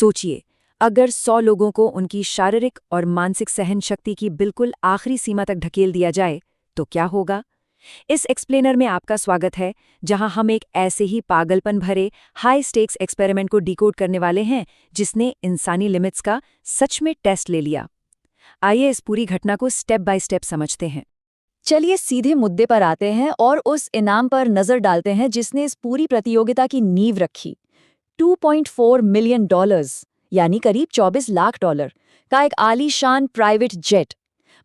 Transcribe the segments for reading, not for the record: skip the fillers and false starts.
सोचिए, अगर 100 लोगों को उनकी शारीरिक और मानसिक सहन शक्ति की बिल्कुल आखिरी सीमा तक ढकेल दिया जाए, तो क्या होगा? इस एक्सप्लेनर में आपका स्वागत है, जहां हम एक ऐसे ही पागलपन भरे हाई स्टेक्स एक्सपेरिमेंट को डिकोड करने वाले हैं जिसने इंसानी लिमिट्स का सच में टेस्ट ले लिया। आइए इस पूरी घटना को स्टेप बाय स्टेप समझते हैं। चलिए सीधे मुद्दे पर आते हैं और उस इनाम पर नजर डालते हैं जिसने इस पूरी प्रतियोगिता की नींव रखी। $2.4 मिलियन, यानी करीब $24 लाख का एक आलीशान प्राइवेट जेट।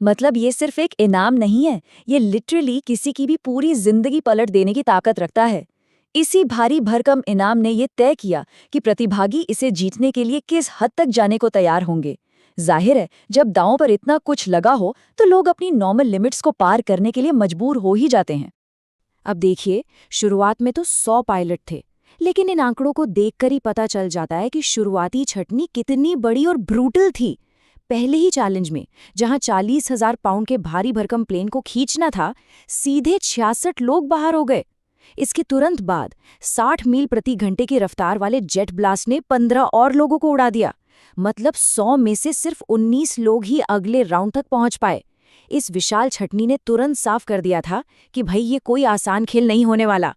मतलब ये सिर्फ एक इनाम नहीं है, ये लिटरली किसी की भी पूरी जिंदगी पलट देने की ताकत रखता है। इसी भारी भरकम इनाम ने ये तय किया कि प्रतिभागी इसे जीतने के लिए किस हद तक जाने को तैयार होंगे। जाहिर है, जब दांव पर इतना कुछ लगा हो तो लोग अपनी नॉर्मल लिमिट्स को पार करने के लिए मजबूर हो ही जाते हैं। अब देखिए, शुरुआत में तो 100 पायलट थे, लेकिन इन आंकड़ों को देखकर ही पता चल जाता है कि शुरुआती छटनी कितनी बड़ी और ब्रूटल थी। पहले ही चैलेंज में, जहां 40,000 पाउंड के भारी भरकम प्लेन को खींचना था, सीधे 66 लोग बाहर हो गए। इसके तुरंत बाद 60 मील प्रति घंटे की रफ्तार वाले जेट ब्लास्ट ने 15 और लोगों को उड़ा दिया। मतलब 100 में से सिर्फ 19 लोग ही अगले राउंड तक पहुंच पाए। इस विशाल छटनी ने तुरंत साफ कर दिया था कि भाई ये कोई आसान खेल नहीं होने वाला।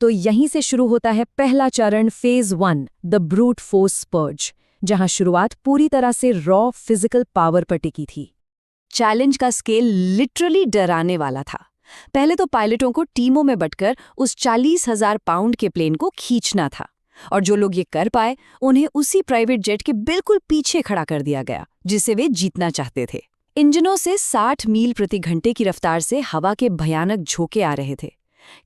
तो यहीं से शुरू होता है पहला चरण, phase 1, the brute force splurge, जहां शुरुआत पूरी तरह से रॉ फिजिकल पावर पर टिकी थी। चैलेंज का स्केल लिटरली डराने वाला था। पहले तो पायलटों को टीमों में बंटकर उस 40,000 पाउंड के प्लेन को खींचना था, और जो लोग ये कर पाए उन्हें उसी प्राइवेट जेट के बिल्कुल पीछे खड़ा कर दिया गया जिसे वे जीतना चाहते थे। इंजनों से 60 मील प्रति घंटे की रफ्तार से हवा के भयानक झोंके आ रहे थे।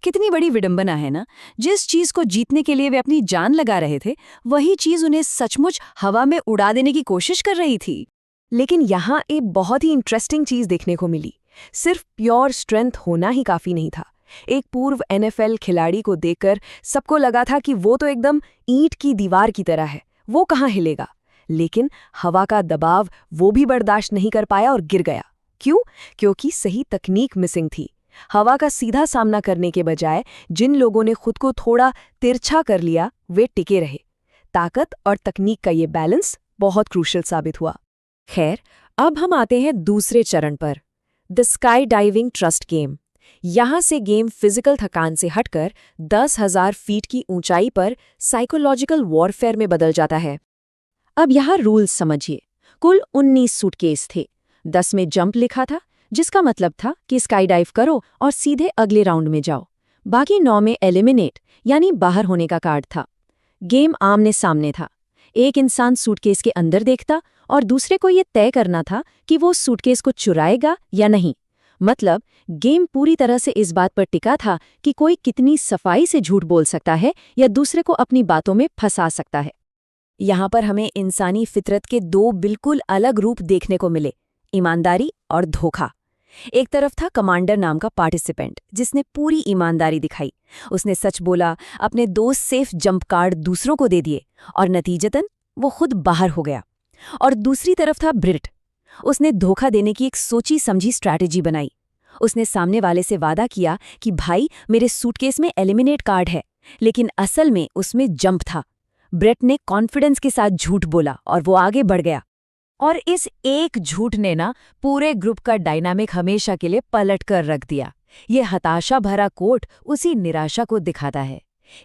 कितनी बड़ी विडंबना है ना, जिस चीज को जीतने के लिए वे अपनी जान लगा रहे थे, वही चीज उन्हें सचमुच हवा में उड़ा देने की कोशिश कर रही थी। लेकिन यहाँ एक बहुत ही इंटरेस्टिंग चीज देखने को मिली। सिर्फ प्योर स्ट्रेंथ होना ही काफी नहीं था। एक पूर्व NFL खिलाड़ी को देखकर सबको लगा था कि वो तो एकदम ईंट की दीवार की तरह है, वो कहाँ हिलेगा। लेकिन हवा का दबाव वो भी बर्दाश्त नहीं कर पाया और गिर गया। क्यों? क्योंकि सही तकनीक मिसिंग थी। हवा का सीधा सामना करने के बजाय जिन लोगों ने खुद को थोड़ा तिरछा कर लिया, वे टिके रहे। ताकत और तकनीक का ये बैलेंस बहुत क्रूशल साबित हुआ। खैर, अब हम आते हैं दूसरे चरण पर, the sky diving trust game. यहाँ से गेम फिजिकल थकान से हटकर 10,000 फीट की ऊंचाई पर साइकोलॉजिकल वॉरफेयर में बदल जाता है। अब यहाँ रूल्स समझिए। कुल 19 सूटकेस थे। 10 में जंप लिखा था, जिसका मतलब था कि स्काई डाइव करो और सीधे अगले राउंड में जाओ। बाकी 9 में एलिमिनेट यानी बाहर होने का कार्ड था। गेम आमने सामने था। एक इंसान सूटकेस के अंदर देखता और दूसरे को ये तय करना था कि वो सूटकेस को चुराएगा या नहीं। मतलब गेम पूरी तरह से इस बात पर टिका था कि कोई कितनी सफाई से झूठ बोल सकता है या दूसरे को अपनी बातों में फंसा सकता है। यहाँ पर हमें इंसानी फितरत के दो बिल्कुल अलग रूप देखने को मिले, ईमानदारी और धोखा। एक तरफ था कमांडर नाम का पार्टिसिपेंट, जिसने पूरी ईमानदारी दिखाई। उसने सच बोला, अपने 2 सेफ जंप कार्ड दूसरों को दे दिए और नतीजतन वो खुद बाहर हो गया। और दूसरी तरफ था ब्रिट। उसने धोखा देने की एक सोची समझी स्ट्रैटेजी बनाई। उसने सामने वाले से वादा किया कि भाई मेरे सूटकेस में एलिमिनेट कार्ड है, लेकिन असल में उसमें जंप था। ब्रेट ने कॉन्फिडेंस के साथ झूठ बोला और वो आगे बढ़ गया। और इस एक झूठ ने ना पूरे ग्रुप का डायनामिक हमेशा के लिए पलट कर रख दिया। ये हताशा भरा कोट उसी निराशा को दिखाता है।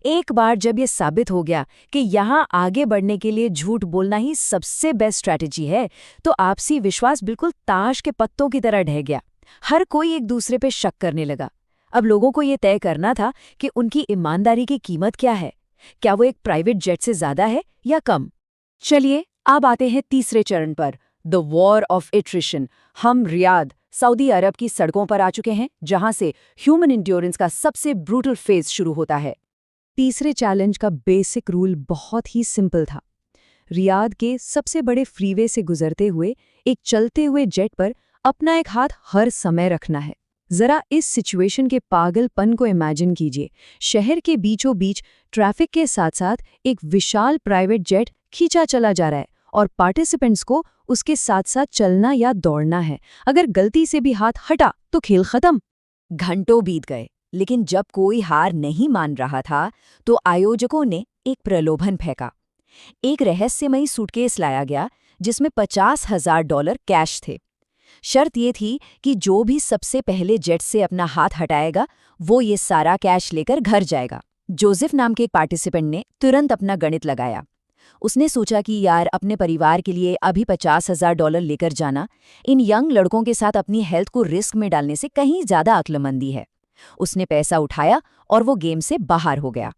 एक बार जब ये साबित हो गया कि यहाँ आगे बढ़ने के लिए झूठ बोलना ही सबसे बेस्ट स्ट्रैटेजी है, तो आपसी विश्वास बिल्कुल ताश के पत्तों की तरह ढह गया। हर कोई एक दूसरे पे शक करने लगा। अब लोगों को ये तय करना था कि उनकी ईमानदारी की कीमत क्या है। क्या वो एक प्राइवेट जेट से ज्यादा है या कम? चलिए अब आते हैं तीसरे चरण पर, द वॉर ऑफ एट्रिशन। हम रियाद, सऊदी अरब की सड़कों पर आ चुके हैं, जहां से ह्यूमन इंड्योरेंस का सबसे ब्रूटल फेज शुरू होता है। तीसरे चैलेंज का बेसिक रूल बहुत ही सिंपल था। रियाद के सबसे बड़े फ्रीवे से गुजरते हुए एक चलते हुए जेट पर अपना एक हाथ हर समय रखना है। जरा इस सिचुएशन के पागलपन को इमेजिन कीजिए। शहर के बीचों बीच ट्रैफिक के साथ साथ एक विशाल प्राइवेट जेट खींचा चला जा रहा है और पार्टिसिपेंट्स को उसके साथ साथ चलना या दौड़ना है। अगर गलती से भी हाथ हटा तो खेल खत्म। घंटों बीत गए, लेकिन जब कोई हार नहीं मान रहा था तो आयोजकों ने एक प्रलोभन फेंका। एक रहस्यमयी सूटकेस लाया गया जिसमें $50,000 कैश थे। शर्त ये थी कि जो भी सबसे पहले जेट से अपना हाथ हटाएगा वो ये सारा कैश लेकर घर जाएगा। जोसेफ नाम के एक पार्टिसिपेंट ने तुरंत अपना गणित लगाया। उसने सोचा कि यार अपने परिवार के लिए अभी $50,000 लेकर जाना इन यंग लड़कों के साथ अपनी हेल्थ को रिस्क में डालने से कहीं ज़्यादा अक्लमंदी है। उसने पैसा उठाया और वो गेम से बाहर हो गया।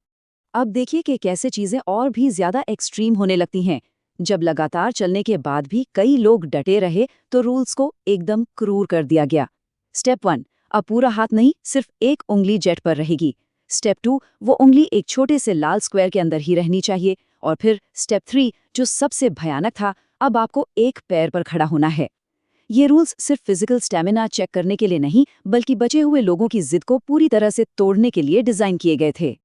अब देखिए कि कैसे चीज़ें और भी ज़्यादा एक्सट्रीम होने लगती हैं। जब लगातार चलने के बाद भी कई लोग डटे रहे तो रूल्स को एकदम क्रूर कर दिया गया। स्टेप 1, अब पूरा हाथ नहीं, सिर्फ एक उंगली जेट पर रहेगी। स्टेप 2, वो उंगली एक छोटे से लाल स्क्वायर के अंदर ही रहनी चाहिए। और फिर स्टेप 3, जो सबसे भयानक था, अब आपको एक पैर पर खड़ा होना है। ये रूल्स सिर्फ फिजिकल स्टैमिना चेक करने के लिए नहीं, बल्कि बचे हुए लोगों की जिद को पूरी तरह से तोड़ने के लिए डिजाइन किए गए थे।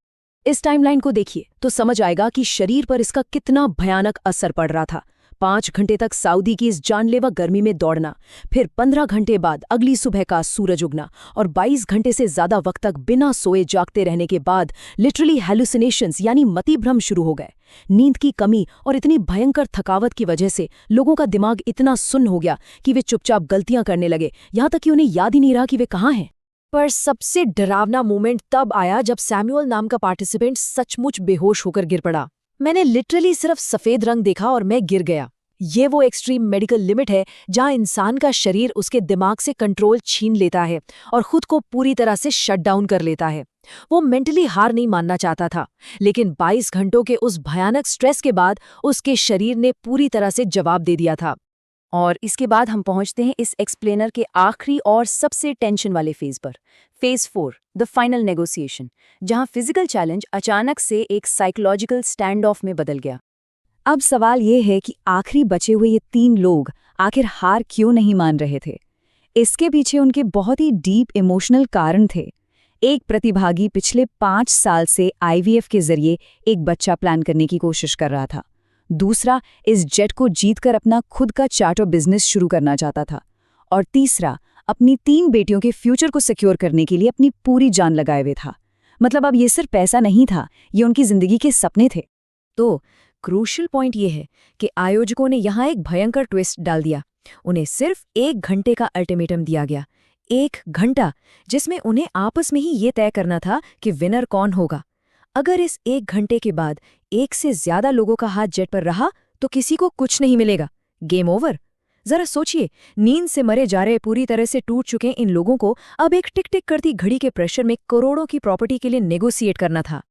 इस टाइमलाइन को देखिए तो समझ आएगा कि शरीर पर इसका कितना भयानक असर पड़ रहा था। 5 घंटे तक सऊदी की इस जानलेवा गर्मी में दौड़ना, फिर 15 घंटे बाद अगली सुबह का सूरज उगना और 22 घंटे से ज्यादा वक्त तक बिना सोए जागते रहने के बाद लिटरली हैलुसिनेशंस यानी मतिभ्रम शुरू हो गए। नींद की कमी और इतनी भयंकर थकावट की वजह से लोगों का दिमाग इतना सुन्न हो गया कि वे चुपचाप गलतियां करने लगे, यहां तक कि उन्हें याद ही नहीं रहा कि वे कहाँ हैं। पर सबसे डरावना मोमेंट तब आया जब सैमुअल नाम का पार्टिसिपेंट सचमुच बेहोश होकर गिर पड़ा। मैंने लिटरली सिर्फ सफेद रंग देखा और मैं गिर गया। ये वो एक्सट्रीम मेडिकल लिमिट है जहां इंसान का शरीर उसके दिमाग से कंट्रोल छीन लेता है और खुद को पूरी तरह से शट डाउन कर लेता है। वो मेंटली हार नहीं मानना चाहता था, लेकिन 22 घंटों के उस भयानक स्ट्रेस के बाद उसके शरीर ने पूरी तरह से जवाब दे दिया था। और इसके बाद हम पहुंचते हैं इस एक्सप्लेनर के आखिरी और सबसे टेंशन वाले फेज पर, फेज 4, द फाइनल नेगोशिएशन, जहां फिजिकल चैलेंज अचानक से एक साइकोलॉजिकल स्टैंड ऑफ में बदल गया। अब सवाल ये है कि आखिरी बचे हुए ये 3 लोग आखिर हार क्यों नहीं मान रहे थे। इसके पीछे उनके बहुत ही डीप इमोशनल कारण थे। एक प्रतिभागी पिछले 5 साल से IVF के जरिए एक बच्चा प्लान करने की कोशिश कर रहा था। दूसरा इस जेट को जीतकर अपना खुद का चार्टर बिजनेस शुरू करना चाहता था। और तीसरा अपनी 3 बेटियों के फ्यूचर को सिक्योर करने के लिए अपनी पूरी जान लगाए हुए था। मतलब अब ये सिर्फ पैसा नहीं था, ये उनकी जिंदगी के सपने थे। तो क्रूशियल पॉइंट ये है कि आयोजकों ने यहाँ एक भयंकर ट्विस्ट डाल दिया। उन्हें सिर्फ 1 घंटे का अल्टीमेटम दिया गया। 1 घंटा जिसमें उन्हें आपस में ही ये तय करना था कि विनर कौन होगा। अगर इस 1 घंटे के बाद 1 से ज्यादा लोगों का हाथ जेट पर रहा तो किसी को कुछ नहीं मिलेगा, गेम ओवर। जरा सोचिए, नींद से मरे जा रहे, पूरी तरह से टूट चुके इन लोगों को अब एक टिक टिक करती घड़ी के प्रेशर में करोड़ों की प्रॉपर्टी के लिए नेगोशिएट करना था।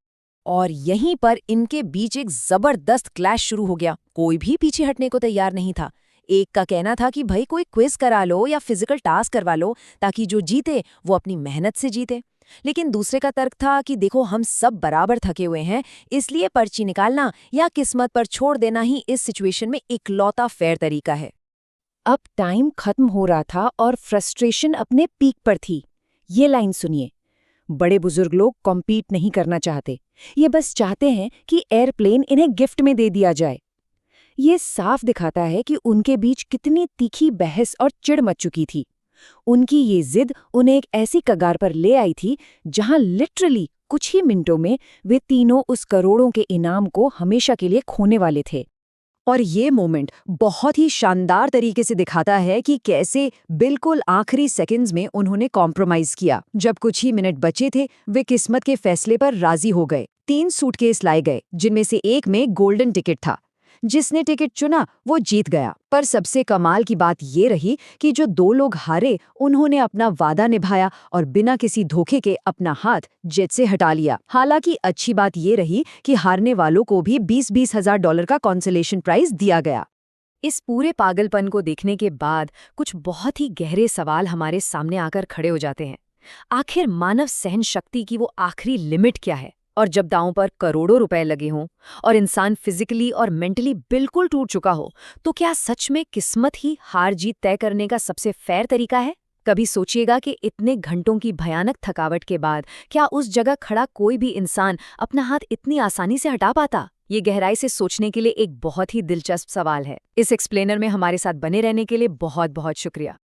और यहीं पर इनके बीच एक जबरदस्त क्लैश शुरू हो गया। कोई भी पीछे हटने को तैयार नहीं था। एक का कहना था कि भाई कोई क्विज करा लो या फिजिकल टास्क करवा लो ताकि जो जीते वो अपनी मेहनत से जीते। लेकिन दूसरे का तर्क था कि देखो हम सब बराबर थके हुए हैं, इसलिए पर्ची निकालना या किस्मत पर छोड़ देना ही इस सिचुएशन में इकलौता फेयर तरीका है। अब टाइम खत्म हो रहा था और फ्रस्ट्रेशन अपने पीक पर थी। ये लाइन सुनिए, बड़े बुजुर्ग लोग कॉम्पीट नहीं करना चाहते, ये बस चाहते हैं कि एयरप्लेन इन्हें गिफ्ट में दे दिया जाए। ये साफ दिखाता है कि उनके बीच कितनी तीखी बहस और चिढ़ मच चुकी थी। उनकी ये जिद उन्हें एक ऐसी कगार पर ले आई थी जहां लिटरली कुछ ही मिनटों में वे तीनों उस करोड़ों के इनाम को हमेशा के लिए खोने वाले थे। और ये मोमेंट बहुत ही शानदार तरीके से दिखाता है कि कैसे बिल्कुल आखिरी सेकंड्स में उन्होंने कॉम्प्रोमाइज किया। जब कुछ ही मिनट बचे थे, वे किस्मत के फैसले पर राजी हो गए। 3 सूटकेस लाए गए, जिनमें से एक में गोल्डन टिकट था। जिसने टिकट चुना वो जीत गया। पर सबसे कमाल की बात ये रही कि जो 2 लोग हारे, उन्होंने अपना वादा निभाया और बिना किसी धोखे के अपना हाथ जेट से हटा लिया। हालांकि अच्छी बात ये रही कि हारने वालों को भी $20,000 हजार का कॉन्सोलेशन प्राइज दिया गया। इस पूरे पागलपन को देखने के बाद कुछ बहुत ही गहरे सवाल हमारे सामने आकर खड़े हो जाते हैं। आखिर मानव सहन शक्ति की वो आखिरी लिमिट क्या है? और जब दांव पर करोड़ों रुपए लगे हों और इंसान फिजिकली और मेंटली बिल्कुल टूट चुका हो, तो क्या सच में किस्मत ही हार जीत तय करने का सबसे फेयर तरीका है? कभी सोचिएगा कि इतने घंटों की भयानक थकावट के बाद क्या उस जगह खड़ा कोई भी इंसान अपना हाथ इतनी आसानी से हटा पाता? ये गहराई से सोचने के लिए एक बहुत ही दिलचस्प सवाल है। इस एक्सप्लेनर में हमारे साथ बने रहने के लिए बहुत बहुत शुक्रिया।